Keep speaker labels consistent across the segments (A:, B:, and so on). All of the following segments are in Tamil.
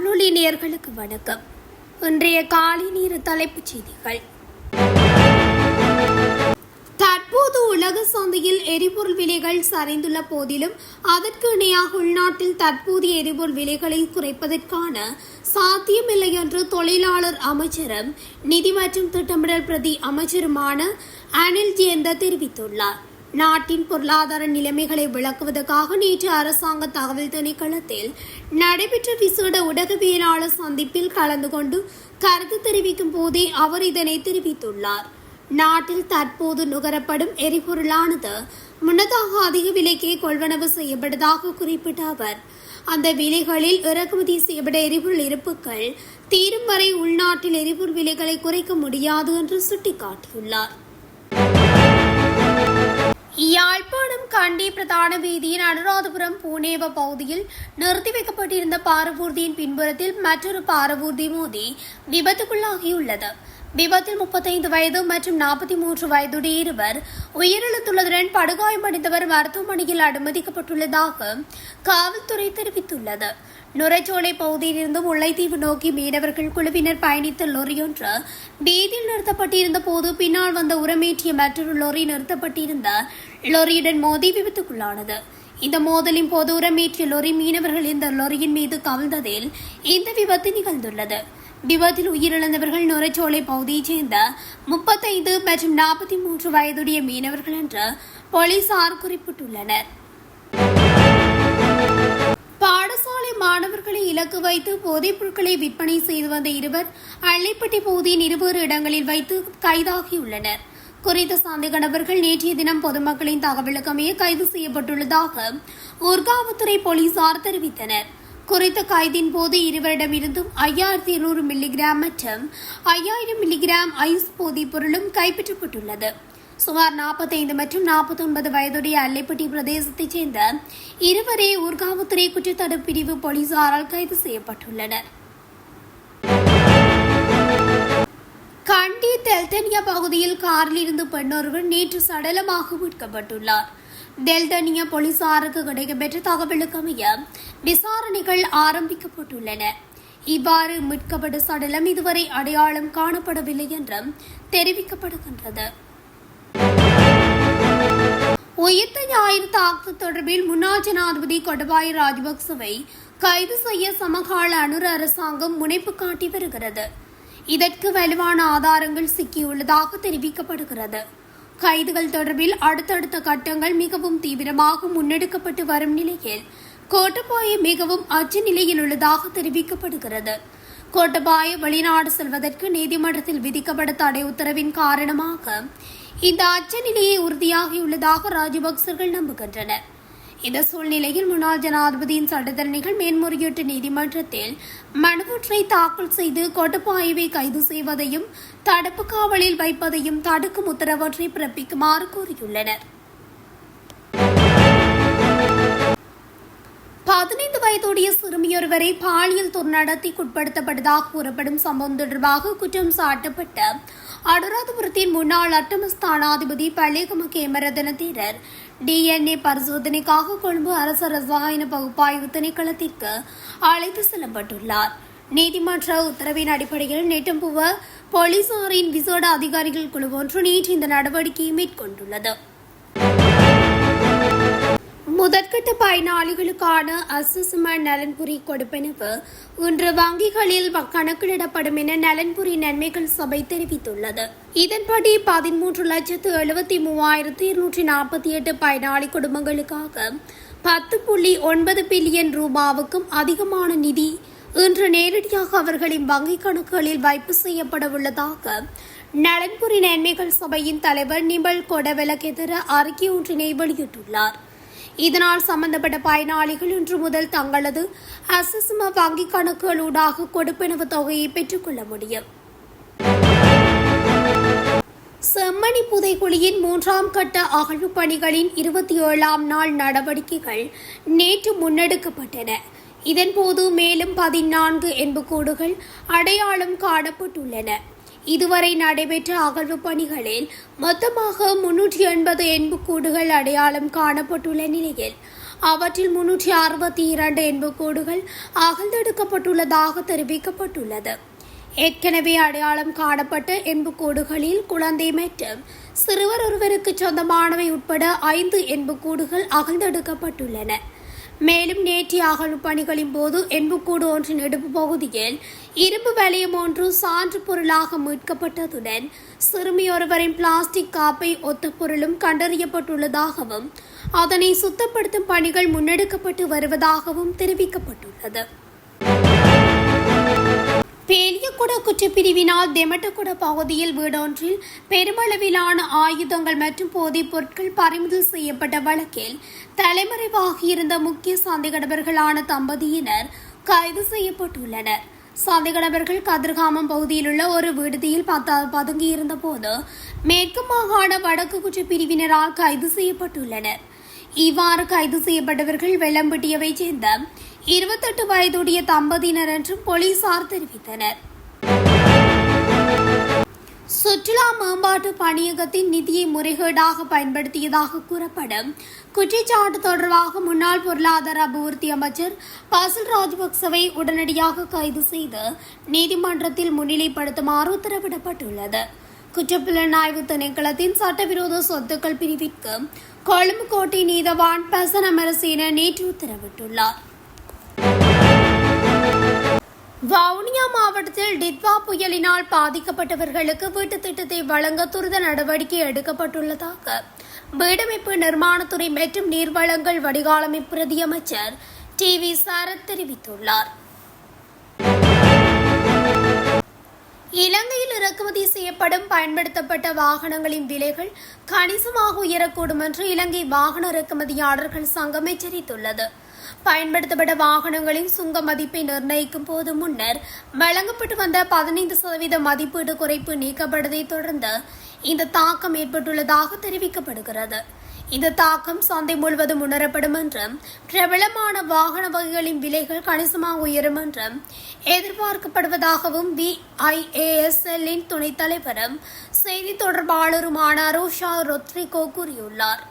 A: வானொலி நேயர்களுக்கு வணக்கம். இன்றைய காலை நேர தலைப்புச் செய்திகள். தற்போது உலக சந்தையில் எரிபொருள் விலைகள் சரிந்துள்ள போதிலும் அதற்கு இணையாக உள்நாட்டில் தற்போதைய எரிபொருள் விலைகளை குறைப்பதற்கான சாத்தியமில்லை என்று தொழிலாளர் அமைச்சரும் நிதி மற்றும் திட்டமிடல் பிரதி அமைச்சருமான அனில் ஜெயந்த தெரிவித்துள்ளார். நாட்டின் பொருளாதார நிலைமைகளை விளக்குவதற்காக நேற்று அரசாங்க தகவல் திணைக்களத்தில் நடைபெற்ற விசேட ஊடகவியலாளர் சந்திப்பில் கலந்து கொண்டு கருத்து தெரிவிக்கும் போதே அவர் இதனை தெரிவித்துள்ளார். நாட்டில் தற்போது நுகரப்படும் எரிபொருளானது முன்னதாக அதிக விலைக்கே கொள்வனவு செய்யப்பட்டதாக குறிப்பிட்ட அவர், அந்த விலைகளில் இறக்குமதி செய்யப்பட்ட எரிபொருள் இருப்புகள் தீரும் வரை உள்நாட்டில் எரிபொருள் விலைகளை குறைக்க முடியாது என்று சுட்டிக்காட்டியுள்ளார். யாழ்ப்பாணம் கண்டி பிரதான வீதியின் அனுராதபுரம் பூனேவ பகுதியில் நிறுத்தி வைக்கப்பட்டிருந்த பாரவூர்தியின் பின்புறத்தில் மற்றொரு பாரவூர்தி மோதி விபத்துக்குள்ளாகியுள்ளது. விபத்தில் 35 வயது மற்றும் 43 வயதுடைய இருவர் உயிரிழந்துள்ளதுடன் படுகாயமடைந்தவர் மருத்துவமனையில் அனுமதிக்கப்பட்டுள்ளதாக காவல்துறை தெரிவித்துள்ளது. நுரைச்சோலை பகுதியிலிருந்து முல்லைத்தீவு நோக்கி மீனவர்கள் குழுவினர் பயணித்த லொரியொன்று வீதியில் நிறுத்தப்பட்டிருந்த போது பின்னால் வந்த உரமேற்றிய மற்றொரு லொரி நிறுத்தப்பட்டிருந்த லொரியுடன் மோதி விபத்துக்குள்ளானது. இந்த மோதலின் போது உரமேற்றிய லொரி மீனவர்கள் இந்த லொரியின் மீது கவிழ்ந்ததில் இந்த விபத்து நிகழ்ந்துள்ளது. விபத்தில் உயிரிழந்தவர்கள் நுரைச்சோலை பகுதியைச் சேர்ந்த 35 மற்றும் 43 வயதுடைய மீனவர்கள் என்று போலீசார் குறிப்பிட்டுள்ளனர். பாடசாலை மாணவர்களை இலக்கு வைத்து போதைப் பொருட்களை விற்பனை செய்து வந்த இருவர் அள்ளிப்பட்டி பகுதியின் இருவேறு இடங்களில் வைத்து கைதாகியுள்ளனர். குறித்த சந்தேக நபர்கள் நேற்றைய தினம் பொதுமக்களின் தகவலுக்கமைய கைது செய்யப்பட்டுள்ளதாக ஊர்காவல்துறை போலீசார் தெரிவித்தனர். குறித்த கைதின் போது இருவரிடமிருந்தும் 5200 மில்லிகிராம் மற்றும் 5000 மில்லிகிராம் ஐஸ் போதைப் பொருளும் கைப்பற்றப்பட்டுள்ளது. சுமார் 45 மற்றும் 49 வயதுடைய அல்லைப்பட்டி பிரதேசத்தைச் சேர்ந்த இருவரே ஊர்காவல்துறை குற்றத்தடுப்பு பிரிவு போலீசாரால் கைது செய்யப்பட்டுள்ளனர். கண்டி தெல்தனியா பகுதியில் காரில் இருந்து பெண்ணொருவர் நேற்று சடலமாக மீட்கப்பட்டுள்ளார். தெல்தனியா போலீசாருக்கு கிடைக்கப்பெற்ற தகவலுக்கமைய விசாரணைகள் ஆரம்பிக்கப்பட்டுள்ளன. இவ்வாறு மீட்கப்பட்ட சடலம் இதுவரை அடையாளம் காணப்படவில்லை என்றும் தெரிவிக்கப்படுகின்றது. உயிர்த்த ஞாயிறு தாக்குதல் தொடர்பில் முன்னாள் ஜனாதிபதி கோட்டபாய ராஜபக்சவை கைது செய்ய சமகால அனுர அரசாங்கம் முனைப்பு காட்டி வருகிறது. இதற்கு வலுவான ஆதாரங்கள் சிக்கியுள்ளதாக தெரிவிக்கப்படுகிறது. கைதுகள் தொடர்பில் அடுத்தடுத்த கட்டங்கள் மிகவும் தீவிரமாக முன்னெடுக்கப்பட்டு வரும் நிலையில் கோட்டபாய மிகவும் அச்ச நிலையில் உள்ளதாக தெரிவிக்கப்படுகிறது. கோட்டபாய வெளிநாடு செல்வதற்கு நீதிமன்றத்தில் விதிக்கப்பட்ட தடை உத்தரவின் காரணமாக இந்த அச்ச நிலையை உறுதியாகியுள்ளதாக ராஜபக்சர்கள் நம்புகின்றனர். இந்த சூழ்நிலையில் முன்னாள் ஜனாதிபதியின் சட்டத்தரணிகள் மேன்முறையீட்டு நீதிமன்றத்தில் மனுவொன்றை தாக்கல் செய்து கோட்டபாயவை கைது செய்வதையும் தடுப்பு காவலில் வைப்பதையும் தடுக்கும் உத்தரவொன்றை பிறப்பிக்குமாறு கோரியுள்ளனர். 15 வயதுடைய சிறுமியொருவரை பாலியல் துர்நடத்தைக்குட்படுத்தப்பட்டதாக கூறப்படும் சம்பவம் தொடர்பாக குற்றம் சாட்டப்பட்ட அனுராதபுரத்தின் முன்னாள் அட்டமஸ்தானாதிபதி பல்லேகம கேமரதன தேரர் DNA பரிசோதனைக்காக கொழும்பு அரசு ரசாயன பகுப்பாய்வு திணைக்களத்திற்கு அழைத்து செல்லப்பட்டுள்ளார். நீதிமன்ற உத்தரவின் அடிப்படையில் நெட்டம்புவ போலீசாரின் விசேட அதிகாரிகள் குழு ஒன்று நேற்று இந்த நடவடிக்கையை மேற்கொண்டுள்ளது. முதற்கட்ட பயனாளிகளுக்கான அசஸ்ம நலன்புரி கொடுப்பனவு இன்று வங்கிகளில் கணக்கிடப்படும் என நலன்புரி நன்மைகள் சபை தெரிவித்துள்ளது. இதன்படி 13,73,248 பயனாளி குடும்பங்களுக்காக 10.9 பில்லியன் ரூபாவுக்கும் அதிகமான நிதி இன்று நேரடியாக அவர்களின் வங்கிக் கணக்குகளில் வைப்பு செய்யப்பட உள்ளதாக நலன்புரி நன்மைகள் சபையின் தலைவர் நிமல் கொடவெலகெதர அறிக்கை ஒன்றினை வெளியிட்டுள்ளார். இதனால் சம்பந்தப்பட்ட பயனாளிகள் இன்று முதல் தங்களது அசஸ்ம வங்கிக் கணக்குகளூடாக கொடுப்பனவு தொகையை பெற்றுக் கொள்ள முடியும். செம்மணி புதைகுழியின் 3ஆம் கட்ட அகழ்வு பணிகளின் 27ஆம் நாள் நடவடிக்கைகள் நேற்று முன்னெடுக்கப்பட்டன. இதன்போது மேலும் 14 எண்புக்கூடுகள் அடையாளம் காணப்பட்டுள்ளன. இதுவரை நடைபெற்ற அகழ்வு பணிகளில் மொத்தமாக 380 எண்புக்கூடுகள் அடையாளம் காணப்பட்டுள்ள நிலையில் அவற்றில் 362 எண்புக்கூடுகள் அகழ்ந்தெடுக்கப்பட்டுள்ளதாக தெரிவிக்கப்பட்டுள்ளது. ஏற்கனவே அடையாளம் காணப்பட்ட எண்புக்கூடுகளில் குழந்தை மற்றும் சிறுவர் ஒருவருக்கு சொந்தமானவை உட்பட 5 எண்புக்கூடுகள் அகழ்ந்தெடுக்கப்பட்டுள்ளன. மேலும் நேற்றைய அகழ்வு பணிகளின் போது எண்புக்கூடு ஒன்றின் இடுப்பு பகுதியில் இரும்பு வளையம் ஒன்று சான்று பொருளாக மீட்கப்பட்டதுடன் சிறுமி ஒருவரின் பிளாஸ்டிக் காப்பை ஒத்த பொருளும் கண்டறியப்பட்டுள்ளதாகவும் அதனை சுத்தப்படுத்தும் பணிகள் முன்னெடுக்கப்பட்டு வருவதாகவும் தெரிவிக்கப்பட்டுள்ளது. பேலியகுட குற்றப்பிரிவினால் தெமட்டகுட பகுதியில் வீடொன்றில் பெருமளவிலான ஆயுதங்கள் மற்றும் போதைப் பொருட்கள் பறிமுதல் செய்யப்பட்ட வழக்கில் தலைமறைவாகியிருந்த முக்கிய சந்தேகநபர்களான தம்பதியினர் கைது செய்யப்பட்டுள்ளனர். சந்தேகநபர்கள் கதிர்காமம் பகுதியில் உள்ள ஒரு விடுதியில் பதுங்கியிருந்த போது மேற்கு மாகாண வடக்கு குற்றப்பிரிவினரால் கைது செய்யப்பட்டுள்ளனர். இவ்வாறு கைது செய்யப்பட்டவர்கள் வெள்ளம்பட்டியவை சேர்ந்த 28 வயதுடைய தம்பதியினர் என்றும் போலீசார் தெரிவித்தனர். சுற்றுலா மேம்பாட்டு பணியகத்தின் நிதியை முறைகேடாக பயன்படுத்தியதாக கூறப்படும் குற்றச்சாட்டு தொடர்பாக முன்னாள் பொருளாதார அபிவிருத்தி அமைச்சர் பாசில் ராஜபக்சவை உடனடியாக கைது செய்து நீதிமன்றத்தில் முன்னிலைப்படுத்துமாறு உத்தரவிடப்பட்டுள்ளது. குற்றப்புலனாய்வு திணைக்களத்தின் சட்டவிரோத சொத்துக்கள் பிரிவிற்கு கொழும்பு கோட்டை நீதவான் பசன் அமரசேன நேற்று உத்தரவிட்டுள்ளார். வவுனியா மாவட்டத்தில் டிட்வா புயலினால் பாதிக்கப்பட்டவர்களுக்கு வீட்டு திட்டத்தை வழங்க துரித நடவடிக்கை எடுக்கப்பட்டுள்ளதாக வீடமைப்பு நிர்மாணத்துறை மற்றும் நீர்வளங்கள் வடிகாலமைப்பு பிரதி அமைச்சர் TV சரத் தெரிவித்துள்ளார். இலங்கையில் இறக்குமதி செய்யப்படும் பயன்படுத்தப்பட்ட வாகனங்களின் விலைகள் கணிசமாக உயரக்கூடும் என்று இலங்கை வாகன இறக்குமதியாளர்கள் சங்கம் எச்சரித்துள்ளது. பயன்படுத்தப்பட்ட வாகனங்களின் சுங்க மதிப்பை நிர்ணயிக்கும் போது முன்னர் வழங்கப்பட்டு வந்த 15% மதிப்பீடு குறைப்பு நீக்கப்பட்டதை தொடர்ந்து இந்த தாக்கம் ஏற்பட்டுள்ளதாக தெரிவிக்கப்படுகிறது. இந்த தாக்கம் சந்தை முழுவதும் உணரப்படும் என்றும் பிரபலமான வாகன வகைகளின் விலைகள் கணிசமாக உயரும் என்றும் எதிர்பார்க்கப்படுவதாகவும் VIASL-இன் துணைத் தலைவரும் செய்தி தொடர்பாளருமான ரோஷா ரொத்ரிகோ கூறியுள்ளார்.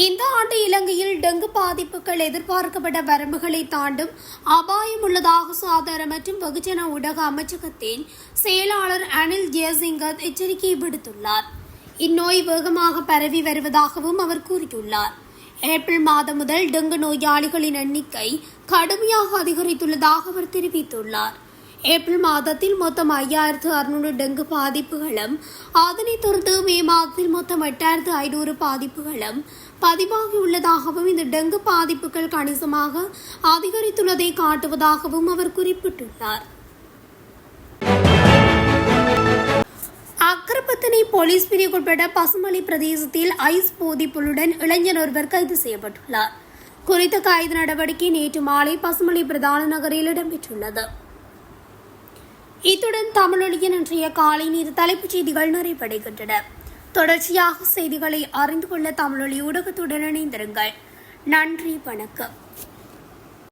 A: இந்த ஆண்டு இலங்கையில் டெங்கு பாதிப்புகள் எதிர்பார்க்கப்பட்ட வரம்புகளை தாண்டும் அபாயம் உள்ளதாக சுகாதார மற்றும் வெகுஜன ஊடக அமைச்சகத்தின் செயலாளர் அனில் ஜெயசிங்க எச்சரிக்கை விடுத்துள்ளார். இந்நோய் வேகமாக பரவி வருவதாகவும் அவர் கூறியுள்ளார். ஏப்ரல் மாதம் முதல் டெங்கு நோயாளிகளின் எண்ணிக்கை கடுமையாக அதிகரித்துள்ளதாக அவர் தெரிவித்துள்ளார். ஏப்ரல் மாதத்தில் மொத்தம் 5600 டெங்கு பாதிப்புகளும் அதனைத் தொடர்ந்து மே மாதத்தில் மொத்தம் 8500 பாதிப்புகளும் பதிவாகியுள்ளதாகவும் இந்த டெங்கு பாதிப்புகள் கணிசமாக அதிகரித்துள்ளதை காட்டுவதாகவும் அவர் குறிப்பிட்டுள்ளார். அக்கரப்பத்தனை போலீஸ் பிரிவுக்குட்பட்ட பசுமலை பிரதேசத்தில் ஐஸ் போதைப்பொருளுடன் இளைஞர் ஒருவர் கைது செய்யப்பட்டுள்ளார். குறித்த கைது நடவடிக்கை நேற்று மாலை பசுமலை பிரதான நகரில் இடம்பெற்றுள்ளது. இத்துடன் தமிழொலியின் இன்றைய காலை நேர தலைப்புச் செய்திகள் நிறைவடைகின்றன. தொடர்ச்சியாக செய்திகளை அறிந்து கொள்ள தமிழொலி ஊடகத்துடன் இணைந்திருங்கள். நன்றி, வணக்கம்.